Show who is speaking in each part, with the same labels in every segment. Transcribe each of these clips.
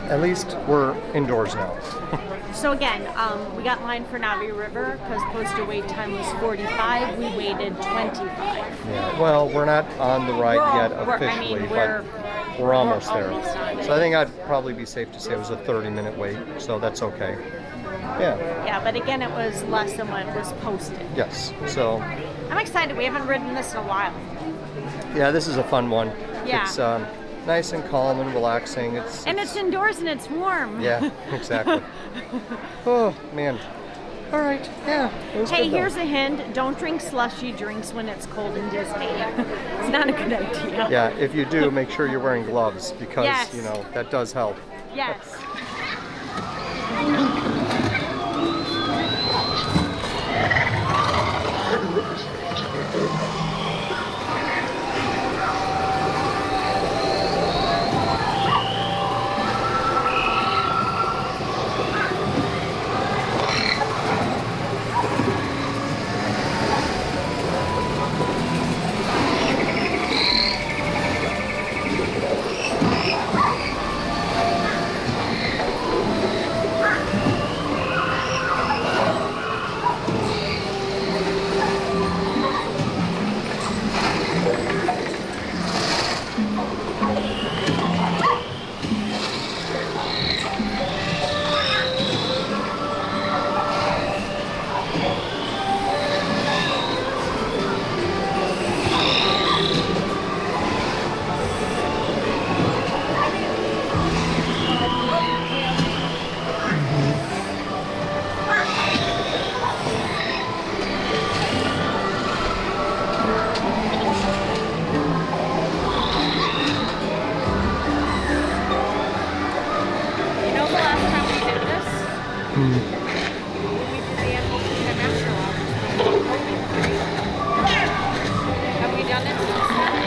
Speaker 1: at least we're indoors now.
Speaker 2: So again, we got in line for Navi River because posted wait time was 45. We waited 25.
Speaker 1: Yeah. Well, we're not on the ride yet officially, but we're almost there. So I think I'd probably be safe to say it was a 30-minute wait, so that's okay. Yeah.
Speaker 2: Yeah, but again, it was less than what was posted.
Speaker 1: Yes. So
Speaker 2: I'm excited. We haven't ridden this in a while.
Speaker 1: yeah, this is a fun one.
Speaker 2: Yeah.
Speaker 1: It's nice and calm and relaxing. It's
Speaker 2: indoors and it's warm.
Speaker 1: Yeah, exactly. Oh man. All right. Yeah. It was
Speaker 2: Hey,
Speaker 1: good,
Speaker 2: here's a hint. Don't drink slushy drinks when it's cold in Disney. It's not a good idea.
Speaker 1: Yeah, if you do, make sure you're wearing gloves because,
Speaker 2: Yes.
Speaker 1: you know, that does help.
Speaker 2: Yes.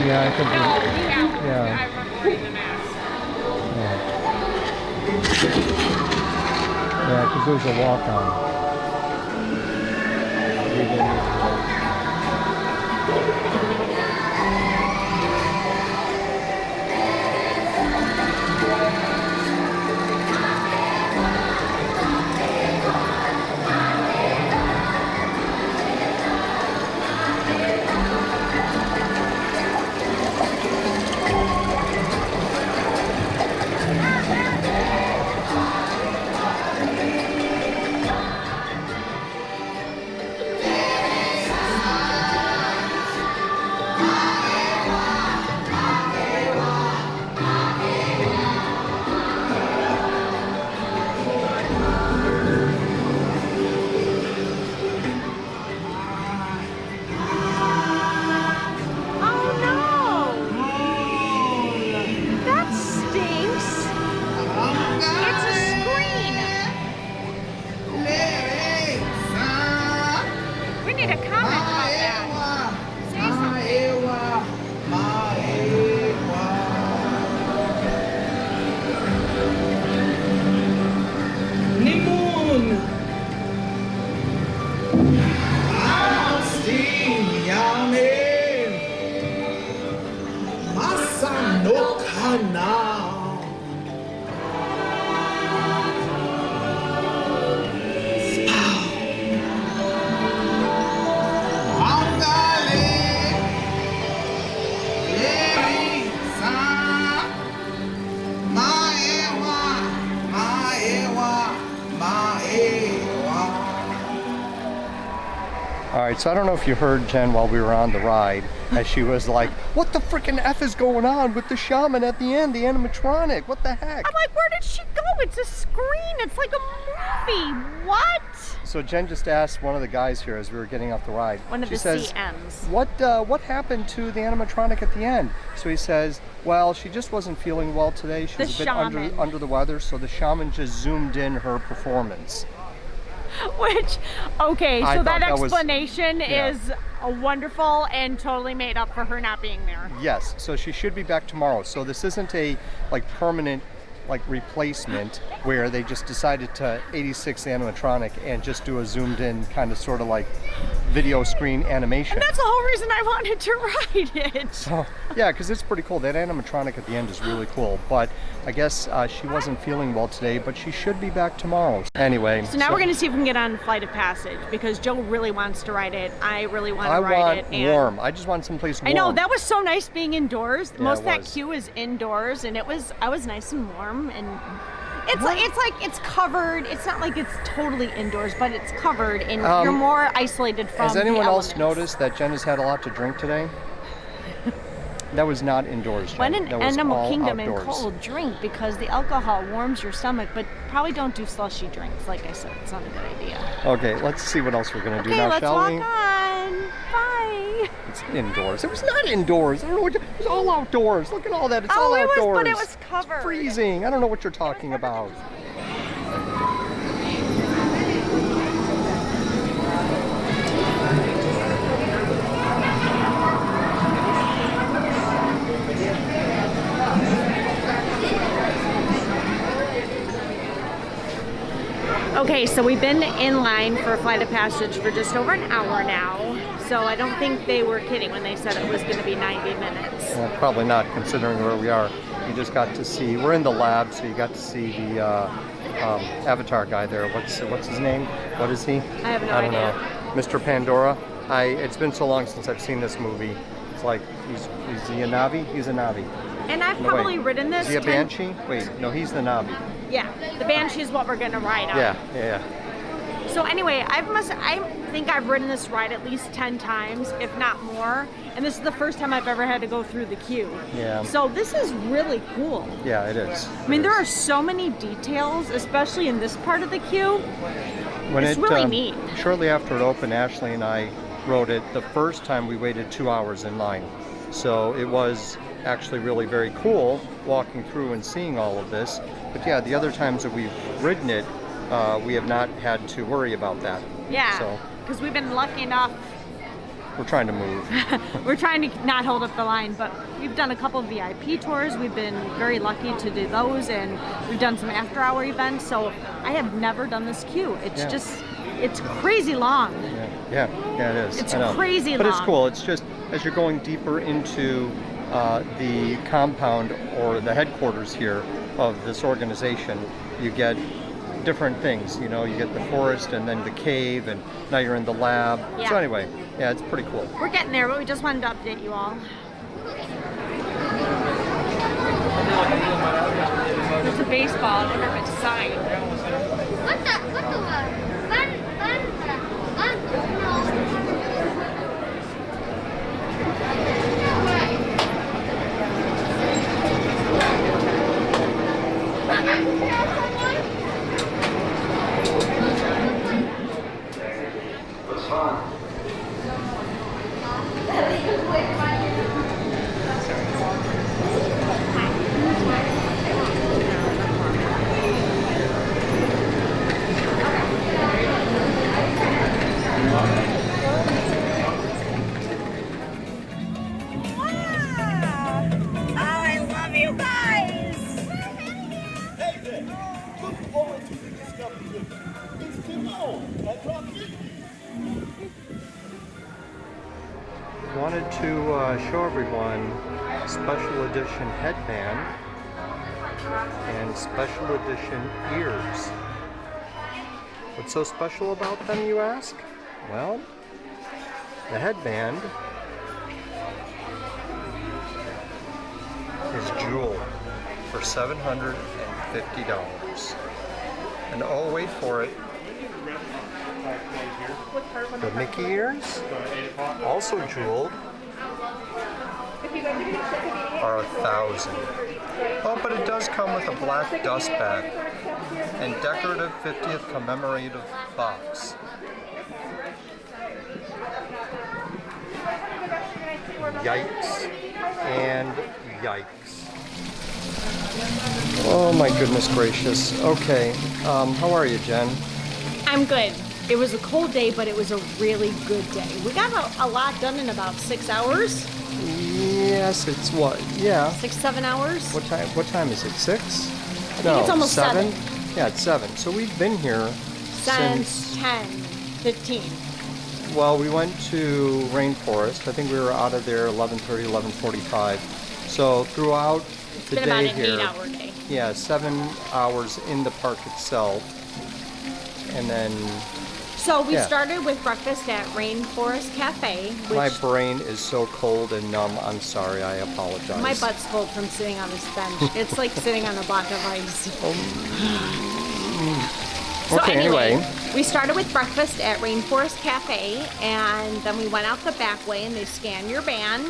Speaker 1: Yeah, I think.
Speaker 2: No, we haven't.
Speaker 1: Yeah.
Speaker 2: I remember wearing the mask.
Speaker 1: Yeah, because there's a walk-on. Alright, so I don't know if you heard Jen while we were on the ride, as she was like, what the frickin' F is going on with the shaman at the end, the animatronic? What the heck?
Speaker 2: I'm like, where did she go? It's a screen. It's like a movie. What?
Speaker 1: So Jen just asked one of the guys here as we were getting off the ride.
Speaker 2: One of
Speaker 1: she
Speaker 2: the
Speaker 1: says,
Speaker 2: CMs.
Speaker 1: What happened to the animatronic at the end? So he says, well, she just wasn't feeling well today. She was a bit under the weather, so the shaman just zoomed in her performance.
Speaker 2: Which, okay, so that explanation
Speaker 1: yeah.
Speaker 2: is wonderful and totally made up for her not being there.
Speaker 1: Yes, so she should be back tomorrow. So this isn't a permanent replacement where they just decided to 86 animatronic and just do a zoomed in kind of sort of video screen animation.
Speaker 2: And that's the whole reason I wanted to ride it.
Speaker 1: So, yeah, because it's pretty cool. That animatronic at the end is really cool. But I guess she wasn't feeling well today, but she should be back tomorrow. Anyway.
Speaker 2: So now we're going to see if we can get on Flight of Passage, because Joe really wants to ride it. I really want to ride it.
Speaker 1: I want warm. I just want someplace warm.
Speaker 2: I know, that was so nice being indoors.
Speaker 1: Yeah,
Speaker 2: Most of that queue is indoors, and I was nice and warm, and it's covered. It's not like it's totally indoors, but it's covered, and you're more isolated from
Speaker 1: Has anyone
Speaker 2: the
Speaker 1: else
Speaker 2: elements.
Speaker 1: noticed that Jen has had a lot to drink today? That was not indoors, Jen.
Speaker 2: When in
Speaker 1: That was
Speaker 2: Animal
Speaker 1: all
Speaker 2: Kingdom
Speaker 1: outdoors.
Speaker 2: and cold, drink, because the alcohol warms your stomach, but probably don't do slushy drinks. Like I said, it's not a good idea.
Speaker 1: Okay, let's see what else we're going to do
Speaker 2: Okay,
Speaker 1: now,
Speaker 2: let's
Speaker 1: shall
Speaker 2: walk
Speaker 1: we?
Speaker 2: on. Bye.
Speaker 1: It's indoors. It was not indoors. I don't know what it was all outdoors. Look at all that. It's all
Speaker 2: it was,
Speaker 1: outdoors.
Speaker 2: but it was covered.
Speaker 1: It's freezing. I don't know what you're talking about.
Speaker 2: Okay, so we've been in line for a Flight of Passage for just over an hour now. So I don't think they were kidding when they said it was going to be 90 minutes.
Speaker 1: Well, probably not, considering where we are. You just got to see. We're in the lab, so you got to see the Avatar guy there. What's his name? What is he?
Speaker 2: I have no
Speaker 1: I don't
Speaker 2: idea.
Speaker 1: know. Mr. Pandora. It's been so long since I've seen this movie. It's like is he a Navi? He's a Navi.
Speaker 2: And I've
Speaker 1: No,
Speaker 2: probably
Speaker 1: wait.
Speaker 2: ridden this.
Speaker 1: Is he a
Speaker 2: 10
Speaker 1: Banshee? Wait, no, he's the Navi.
Speaker 2: Yeah, the Banshee is what we're going to ride on.
Speaker 1: Yeah.
Speaker 2: So anyway, I think I've ridden this ride at least 10 times, if not more. And this is the first time I've ever had to go through the queue.
Speaker 1: Yeah.
Speaker 2: So this is really cool.
Speaker 1: Yeah, it is.
Speaker 2: I mean, there are so many details, especially in this part of the queue. It's really neat.
Speaker 1: Shortly after it opened, Ashley and I rode it. The first time we waited 2 hours in line. So it was actually really very cool walking through and seeing all of this. But yeah, the other times that we've ridden it, we have not had to worry about that.
Speaker 2: Yeah,
Speaker 1: So
Speaker 2: because we've been lucky enough.
Speaker 1: we're trying to move.
Speaker 2: We're trying to not hold up the line, but we've done a couple of VIP tours. We've been very lucky to do those, and we've done some after-hour events. So I have never done this queue. It's it's crazy long.
Speaker 1: Yeah, it is.
Speaker 2: It's
Speaker 1: I know.
Speaker 2: crazy
Speaker 1: But
Speaker 2: long.
Speaker 1: it's cool. It's just as you're going deeper into the compound or the headquarters here of this organization, you get different things. You know, you get the forest and then the cave, and now you're in the lab.
Speaker 2: Yeah.
Speaker 1: So anyway, yeah, it's pretty cool.
Speaker 2: We're getting there, but we just wanted to update you all. There's a baseball. I wonder if it's signed.
Speaker 1: Wanted to show everyone special edition headband and special edition ears. What's so special about them, you ask? Well, the headband is jeweled for $750. And oh, wait for it. The Mickey ears, also jeweled, are $1,000. Oh, but it does come with a black dust bag and decorative 50th commemorative box. Yikes and yikes. Oh my goodness gracious. Okay, how are you, Jen?
Speaker 2: I'm good. It was a cold day, but it was a really good day. We got a lot done in about 6 hours.
Speaker 1: Yes, it's what? Yeah.
Speaker 2: 6, 7 hours.
Speaker 1: What time is it? 6?
Speaker 2: I think it's almost 7.
Speaker 1: Yeah, it's 7. So we've been here
Speaker 2: Since 10, 15.
Speaker 1: Well, we went to Rainforest. I think we were out of there 11:30, 11:45. So throughout
Speaker 2: It's
Speaker 1: the
Speaker 2: been
Speaker 1: day
Speaker 2: about an
Speaker 1: here,
Speaker 2: 8-hour day.
Speaker 1: yeah, 7 hours in the park itself, and then
Speaker 2: So we
Speaker 1: Yeah.
Speaker 2: started with breakfast at Rainforest Cafe, which
Speaker 1: my brain is so cold and numb. I'm sorry. I apologize.
Speaker 2: my butt's cold from sitting on this bench. It's like sitting on a block of ice. So
Speaker 1: Okay, anyway.
Speaker 2: we started with breakfast at Rainforest Cafe, and then we went out the back way and they scan your band,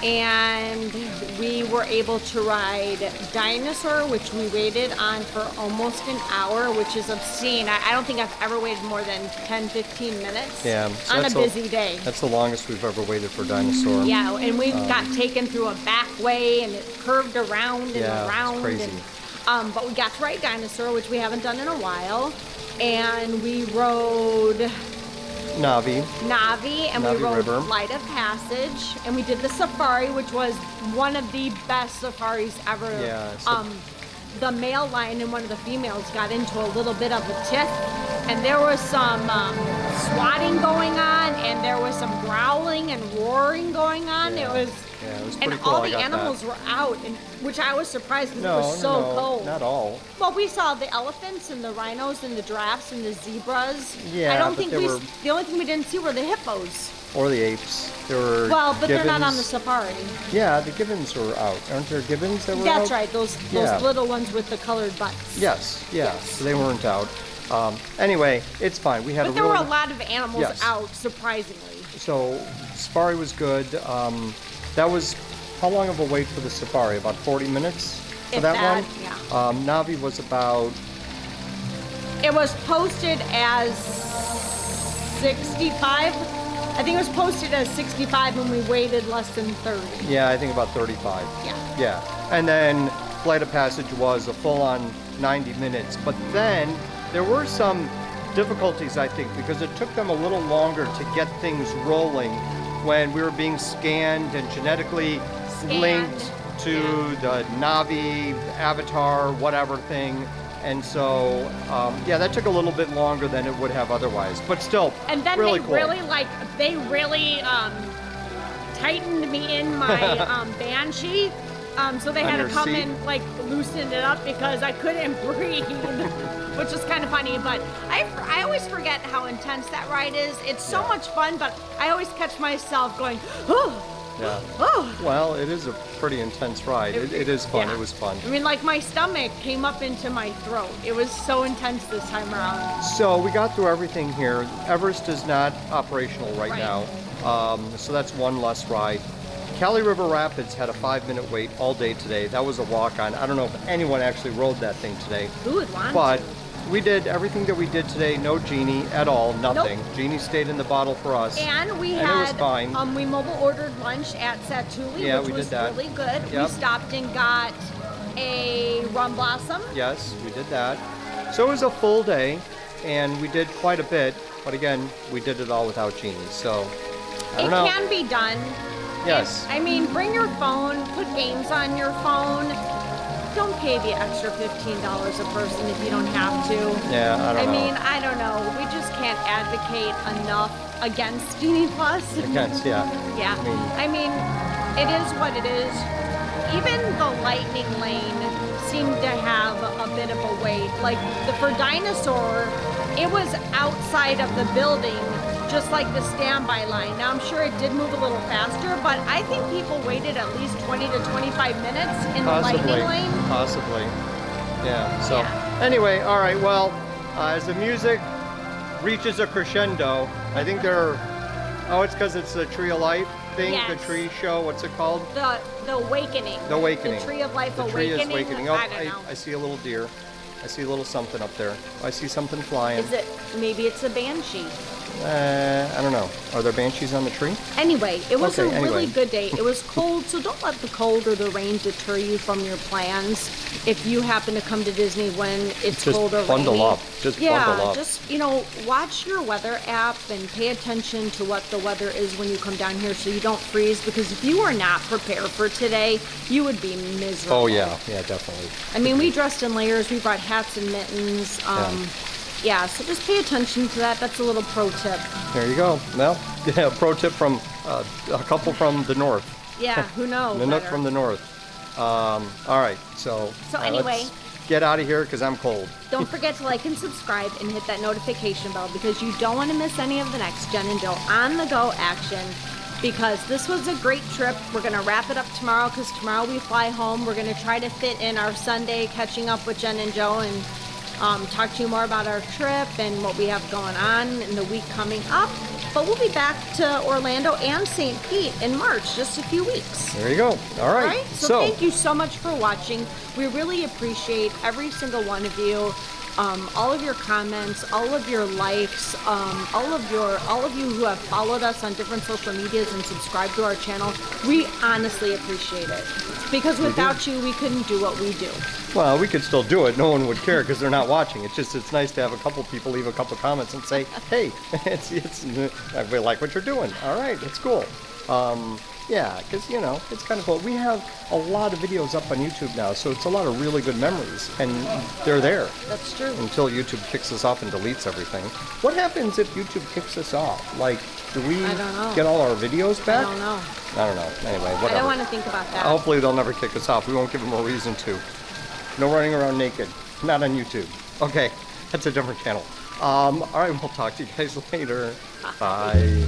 Speaker 2: and we were able to ride Dinosaur, which we waited on for almost an hour, which is obscene. I don't think I've ever waited more than 10-15 minutes
Speaker 1: Yeah, so
Speaker 2: on a
Speaker 1: that's
Speaker 2: busy day.
Speaker 1: That's the longest we've ever waited for Dinosaur.
Speaker 2: Yeah, and we got taken through a back way, and it curved around and
Speaker 1: Yeah, it's
Speaker 2: around.
Speaker 1: crazy.
Speaker 2: And, but we got to ride Dinosaur, which we haven't done in a while, and we rode
Speaker 1: Navi.
Speaker 2: Navi, and
Speaker 1: Navi
Speaker 2: we rode
Speaker 1: River.
Speaker 2: Flight of Passage, and we did the safari, which was one of the best safaris ever.
Speaker 1: Yeah, so-
Speaker 2: The male lion and one of the females got into a little bit of a tiff, and there was some swatting going on, and there was some growling and roaring going on.
Speaker 1: Yeah.
Speaker 2: It was
Speaker 1: pretty
Speaker 2: and
Speaker 1: cool.
Speaker 2: all
Speaker 1: I
Speaker 2: the
Speaker 1: got
Speaker 2: animals
Speaker 1: that.
Speaker 2: were out, and which I was surprised because
Speaker 1: No,
Speaker 2: it was so
Speaker 1: no,
Speaker 2: cold.
Speaker 1: not all.
Speaker 2: Well, we saw the elephants and the rhinos and the giraffes and the zebras.
Speaker 1: Yeah,
Speaker 2: I don't
Speaker 1: but
Speaker 2: think
Speaker 1: they
Speaker 2: we.
Speaker 1: were-
Speaker 2: The only thing we didn't see were the hippos.
Speaker 1: Or the apes. There were
Speaker 2: Well, but they're not on the
Speaker 1: gibbons.
Speaker 2: safari.
Speaker 1: Yeah, the gibbons were out. Aren't there gibbons that were out?
Speaker 2: That's right. Those
Speaker 1: Yeah.
Speaker 2: little ones with the colored butts.
Speaker 1: Yes, yeah.
Speaker 2: Yes.
Speaker 1: So they weren't out. Anyway, it's fine. We had
Speaker 2: But
Speaker 1: a
Speaker 2: there were
Speaker 1: really
Speaker 2: a lot of animals
Speaker 1: Yes.
Speaker 2: out, surprisingly.
Speaker 1: So safari was good. That was how long of a wait for the safari? About 40 minutes for
Speaker 2: If
Speaker 1: that
Speaker 2: that,
Speaker 1: one.
Speaker 2: yeah.
Speaker 1: Navi was about
Speaker 2: It was posted as 65. I think it was posted as 65 and we waited less than 30.
Speaker 1: yeah, I think about 35.
Speaker 2: Yeah.
Speaker 1: Yeah, and then Flight of Passage was a full-on 90 minutes. But then there were some difficulties, I think, because it took them a little longer to get things rolling when we were being scanned and genetically linked to the Navi avatar, whatever thing. And so, yeah, that took a little bit longer than it would have otherwise. But still,
Speaker 2: And then
Speaker 1: really
Speaker 2: they
Speaker 1: cool.
Speaker 2: really tightened me in my Banshee. So they
Speaker 1: On
Speaker 2: had to
Speaker 1: your
Speaker 2: come
Speaker 1: seat?
Speaker 2: and like loosen it up because I couldn't breathe, which is kind of funny. But I always forget how intense that ride is. It's so much fun, but I always catch myself going, oh,
Speaker 1: Yeah.
Speaker 2: oh.
Speaker 1: Well, it is a pretty intense ride. It is fun.
Speaker 2: Yeah.
Speaker 1: It was fun.
Speaker 2: I mean, like my stomach came up into my throat. It was so intense this time around.
Speaker 1: So we got through everything here. Everest is not operational right
Speaker 2: Right.
Speaker 1: now, so that's one less ride. Cali River Rapids had a 5-minute wait all day today. That was a walk-on. I don't know if anyone actually rode that thing today,
Speaker 2: Who would want
Speaker 1: but
Speaker 2: to?
Speaker 1: we did everything that we did today. No Genie at all, nothing. Genie stayed in the bottle for us.
Speaker 2: And we
Speaker 1: And it was
Speaker 2: had
Speaker 1: fine.
Speaker 2: we mobile ordered lunch at Satuli,
Speaker 1: Yeah,
Speaker 2: which
Speaker 1: we
Speaker 2: was
Speaker 1: did that.
Speaker 2: really good. We
Speaker 1: Yep.
Speaker 2: stopped and got a rum blossom.
Speaker 1: Yes, we did that. So it was a full day, and we did quite a bit. But again, we did it all without Genie. So I don't
Speaker 2: It
Speaker 1: know.
Speaker 2: can be done.
Speaker 1: Yes.
Speaker 2: I mean, bring your phone, put games on your phone. Don't pay the extra $15 a person if you don't have to.
Speaker 1: Yeah, I don't know.
Speaker 2: mean, I don't know. We just can't advocate enough against Genie Plus.
Speaker 1: Against, yeah.
Speaker 2: Yeah. I mean, it is what it is. Even the lightning lane seemed to have a bit of a wait. Like for Dinosaur, it was outside of the building, just like the standby line. Now I'm sure it did move a little faster, but I think people waited at least 20 to 25 minutes in the lightning lane.
Speaker 1: Possibly. Yeah. So
Speaker 2: Yeah.
Speaker 1: anyway, all right. Well, as the music reaches a crescendo, I think they're. Oh, it's because it's the Tree of Life thing, the
Speaker 2: Yes.
Speaker 1: tree show. What's it called?
Speaker 2: The Awakening.
Speaker 1: The Awakening.
Speaker 2: The Tree of Life
Speaker 1: The tree
Speaker 2: Awakening.
Speaker 1: is awakening. Oh,
Speaker 2: I don't know.
Speaker 1: I see a little deer. I see a little something up there. I see something flying.
Speaker 2: Is it? Maybe it's a banshee.
Speaker 1: I don't know. Are there banshees on the tree?
Speaker 2: Anyway, it was
Speaker 1: Okay,
Speaker 2: a really
Speaker 1: anyway.
Speaker 2: good day. It was cold, so don't let the cold or the rain deter you from your plans. If you happen to come to Disney when it's
Speaker 1: Just
Speaker 2: cold or
Speaker 1: bundle
Speaker 2: rainy.
Speaker 1: up. Just
Speaker 2: yeah,
Speaker 1: bundle up.
Speaker 2: just, watch your weather app and pay attention to what the weather is when you come down here so you don't freeze, because if you are not prepared for today, you would be miserable.
Speaker 1: Oh yeah, yeah, definitely.
Speaker 2: I mean, we dressed in layers. We brought hats and mittens. Yeah, so just pay attention to that. That's a little pro tip.
Speaker 1: There you go. Well, yeah, pro tip from a couple from the north.
Speaker 2: Yeah, who knows?
Speaker 1: The nook from the north. All right, so
Speaker 2: anyway,
Speaker 1: let's get out of here because I'm cold.
Speaker 2: Don't forget to like and subscribe and hit that notification bell because you don't want to miss any of the next Jen and Joe on the go action. Because this was a great trip. We're gonna wrap it up tomorrow because tomorrow we fly home. We're gonna try to fit in our Sunday catching up with Jen and Joe and talk to you more about our trip and what we have going on in the week coming up. But we'll be back to Orlando and St. Pete in March, just a few weeks.
Speaker 1: There you go. All right.
Speaker 2: So thank you so much for watching. We really appreciate every single one of you. All of your comments, all of your likes, all of you who have followed us on different social medias and subscribed to our channel. We honestly appreciate it because without you, we couldn't do what we do.
Speaker 1: Well, we could still do it. No one would care because they're not watching. It's nice to have a couple people leave a couple comments and say, hey, we like what you're doing. All right, that's cool. Yeah, because, you know, it's kind of cool. We have a lot of videos up on YouTube now, so it's a lot of really good memories, and they're there.
Speaker 2: That's true.
Speaker 1: Until YouTube kicks us off and deletes everything. What happens if YouTube kicks us off? Like, do we get all our videos back?
Speaker 2: I don't know.
Speaker 1: I don't know. Anyway, whatever.
Speaker 2: I don't want to think about that.
Speaker 1: Hopefully they'll never kick us off. We won't give them a reason to. No running around naked. Not on YouTube. Okay, that's a different channel. All right, we'll talk to you guys later. Bye.